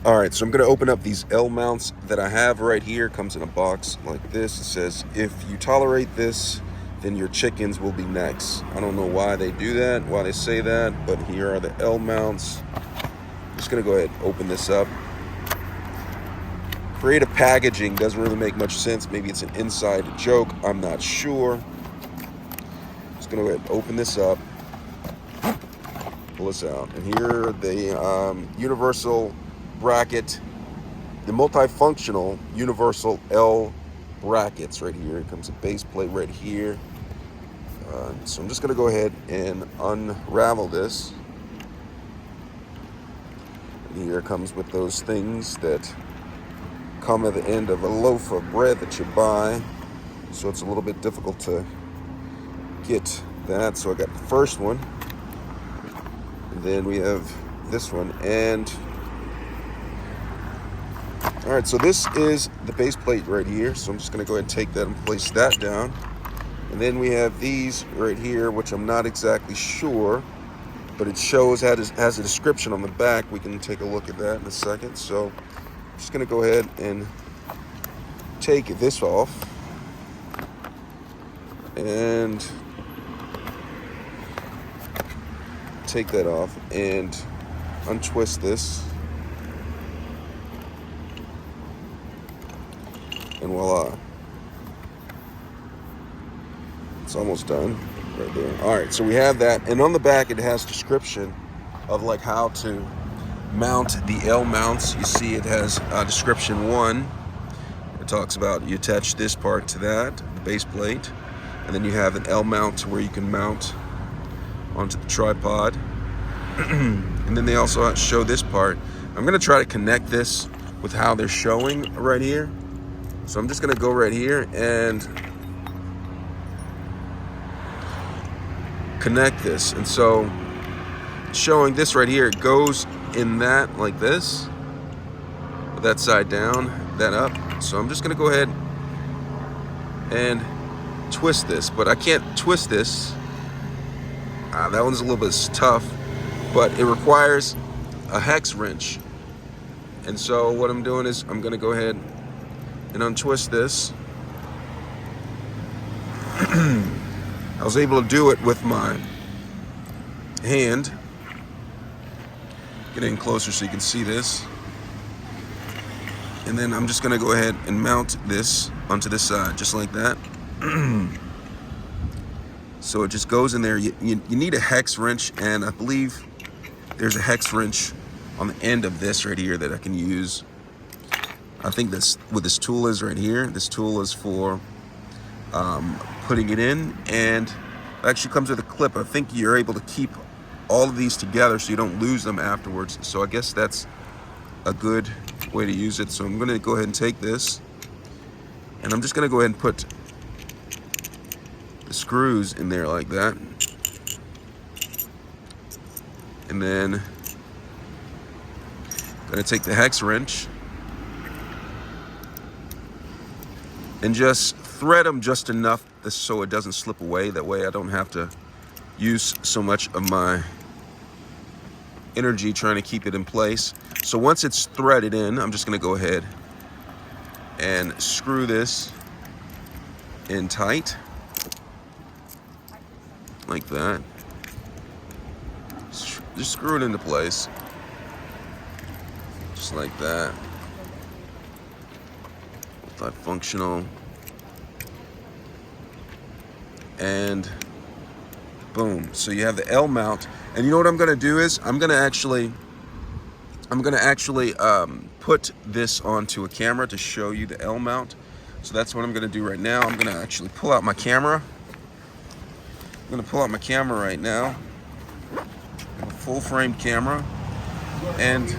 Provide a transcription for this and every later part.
All right, so I'm gonna open up these L mounts that I have right here. Comes in a box like this. It says, if you tolerate this, then your chickens will be next. I don't know why they do that, why they say that, but here are the L mounts. I'm just gonna go ahead and open this up. Creative packaging doesn't really make much sense. Maybe it's an inside joke, I'm not sure. Just gonna go ahead and open this up, pull this out, and here are the universal bracket, the multifunctional universal L brackets right here. It comes a base plate right here. So I'm just gonna go ahead and unravel this. And here it comes with those things that come at the end of a loaf of bread that you buy. So it's a little bit difficult to get that. So I got the first one, and then we have this one, and all right, so this is the base plate right here. So I'm just gonna go ahead and take that and place that down. And then we have these right here, which I'm not exactly sure, but it shows, has a description on the back. We can take a look at that in a second. So I'm just gonna go ahead and take this off and take that off and untwist this. And voila, it's almost done right there. All right, so we have that, and on the back it has description of like how to mount the L mounts. You see it has description 1. It talks about you attach this part to that, the base plate, and then you have an L mount where you can mount onto the tripod. And then they also show this part. I'm gonna try to connect this with how they're showing right here. So I'm just gonna go right here and connect this. And so showing this right here, it goes in that like this, with that side down, that up. So I'm just gonna go ahead and twist this, but I can't twist this. That one's a little bit tough, but it requires a hex wrench. And so what I'm doing is I'm gonna go ahead and untwist this. I was able to do it with my hand. Get in closer so you can see this. And then I'm just gonna go ahead and mount this onto this side, just like that. So it just goes in there. You need a hex wrench, and I believe there's a hex wrench on the end of this right here that I can use. I think that's what this tool is right here. This tool is for putting it in, and it actually comes with a clip. I think you're able to keep all of these together so you don't lose them afterwards. So I guess that's a good way to use it. So I'm gonna go ahead and take this, and I'm just gonna go ahead and put the screws in there like that. And then I'm gonna take the hex wrench and just thread them just enough so it doesn't slip away. That way I don't have to use so much of my energy trying to keep it in place. So once it's threaded in, I'm just gonna go ahead and screw this in tight, like that. Just screw it into place, just like that. Multifunctional. And boom. So you have the L mount. And you know what I'm gonna do is I'm gonna actually put this onto a camera to show you the L mount. So that's what I'm gonna do right now. I'm gonna actually pull out my camera. I'm gonna pull out my camera right now. A full frame camera. And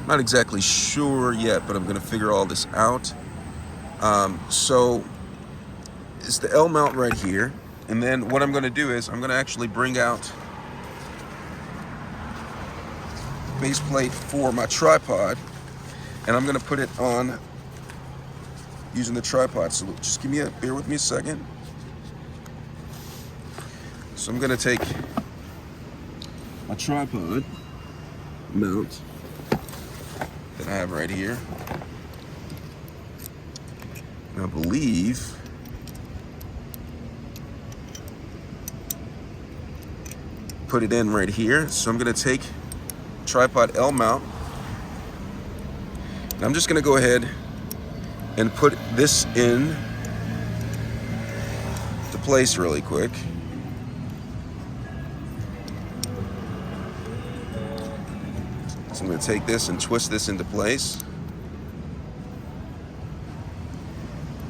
I'm not exactly sure yet, but I'm gonna figure all this out. So it's the L mount right here. And then what I'm gonna do is I'm gonna actually bring out base plate for my tripod, and I'm gonna put it on using the tripod. So just bear with me a second. So I'm gonna take my tripod mount that I have right here. And I believe put it in right here. So I'm going to take tripod L mount, and I'm just going to go ahead and put this in to place really quick. So I'm going to take this and twist this into place.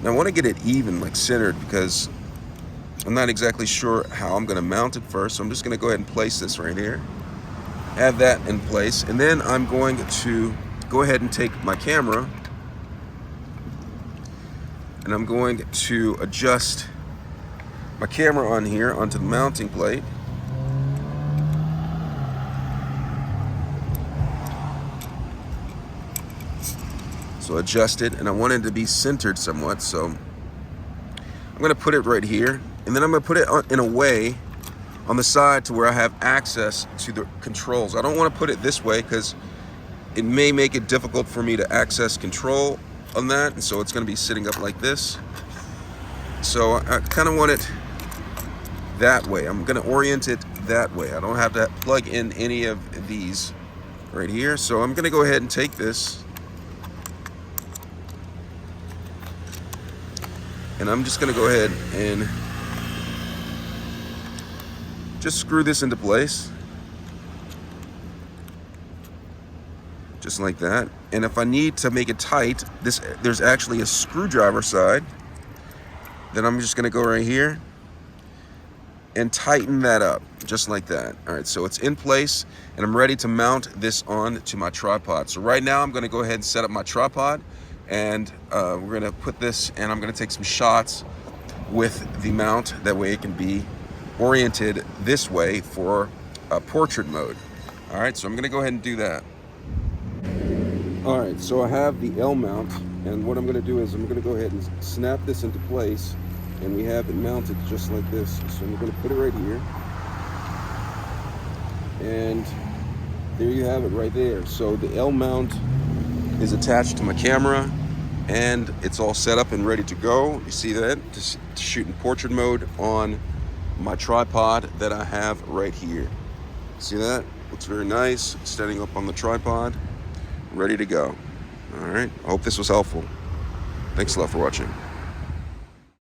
Now I want to get it even, like centered, because I'm not exactly sure how I'm going to mount it first. So I'm just going to go ahead and place this right here. Have that in place, and then I'm going to go ahead and take my camera and I'm going to adjust my camera on here onto the mounting plate. So adjust it, and I want it to be centered somewhat, so I'm going to put it right here, and then I'm going to put it in a way on the side to where I have access to the controls. I don't want to put it this way because it may make it difficult for me to access control on that, and so it's going to be sitting up like this. So I kind of want it that way. I'm going to orient it that way. I don't have to plug in any of these right here. So I'm going to go ahead and take this, and I'm just going to go ahead and just screw this into place, just like that. And if I need to make it tight, there's actually a screwdriver side. Then I'm just gonna go right here and tighten that up, just like that. All right, so it's in place, and I'm ready to mount this on to my tripod. So right now I'm gonna go ahead and set up my tripod, and we're gonna put this, and I'm gonna take some shots with the mount. That way it can be oriented this way for portrait mode. All right, so I'm gonna go ahead and do that. All right, so I have the L mount, and what I'm gonna do is I'm gonna go ahead and snap this into place, and we have it mounted just like this. So I'm gonna put it right here, and there you have it right there. So the L mount is attached to my camera, and it's all set up and ready to go. You see that? Just to shoot in portrait mode on my tripod that I have right here. See that? Looks very nice. Standing up on the tripod, ready to go. All right, I hope this was helpful. Thanks a lot for watching.